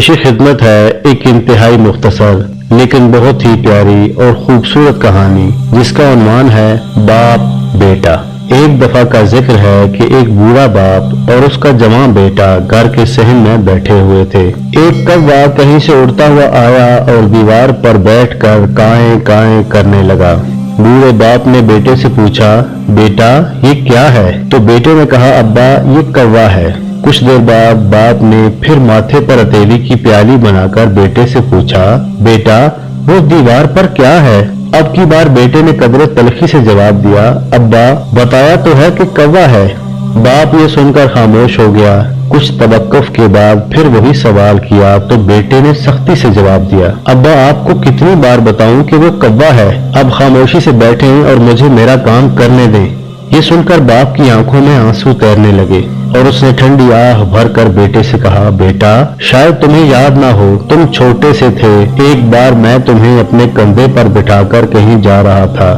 पेश खिदमत है एक इंतहाई मुख्तसर लेकिन बहुत ही प्यारी और खूबसूरत कहानी जिसका उन्वान है बाप बेटा। एक दफा का जिक्र है कि एक बूढ़ा बाप और उसका जवान बेटा घर के सहन में बैठे हुए थे। एक कौवा कहीं से उड़ता हुआ आया और दीवार पर बैठकर काएं काएं करने लगा। बूढ़े बाप ने बेटे से पूछा, बेटा ये क्या है? तो बेटे ने कहा, अब्बा ये कौवा है। कुछ देर बाद बाप ने फिर माथे पर हथेली की प्याली बनाकर बेटे से पूछा, बेटा वो दीवार पर क्या है? अब की बार बेटे ने कदरे तलखी से जवाब दिया, अब्बा बताया तो है कि कौवा है। बाप ये सुनकर खामोश हो गया। कुछ तवक्कुफ के बाद फिर वही सवाल किया तो बेटे ने सख्ती से जवाब दिया, अब्बा आपको कितनी बार बताऊं कि वो कौवा है? अब खामोशी से बैठें और मुझे मेरा काम करने दें। ये सुनकर बाप की आंखों में आंसू तैरने लगे और उसने ठंडी आह भरकर बेटे से कहा, बेटा शायद तुम्हें याद ना हो, तुम छोटे से थे। एक बार मैं तुम्हें अपने कंधे पर बिठाकर कहीं जा रहा था।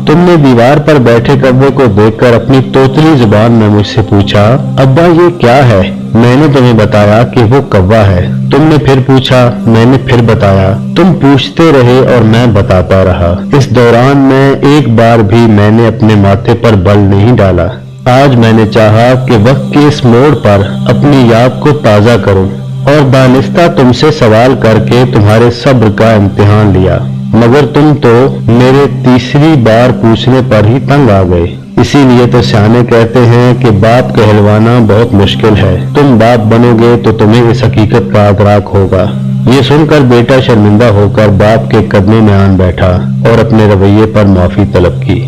तुमने दीवार पर बैठे कौवे को देखकर अपनी तोतली जुबान में मुझसे पूछा, अब्बा ये क्या है? मैंने तुम्हें बताया कि वो कौवा है। तुमने फिर पूछा, मैंने फिर बताया। तुम पूछते रहे और मैं बताता रहा। इस दौरान में एक बार भी मैंने अपने माथे पर बल नहीं डाला। आज मैंने चाहा कि वक्त के इस मोड़ पर अपनी याद को ताज़ा करूं और दानिस्ता तुमसे सवाल करके तुम्हारे सब्र का इम्तिहान लिया, मगर तुम तो मेरे तीसरी बार पूछने पर ही तंग आ गए। इसीलिए तो सियाने कहते हैं कि बाप कहलवाना बहुत मुश्किल है। तुम बाप बनोगे तो तुम्हें इस हकीकत का अदराक होगा। ये सुनकर बेटा शर्मिंदा होकर बाप के कदमों में आन बैठा और अपने रवैये पर माफी तलब की।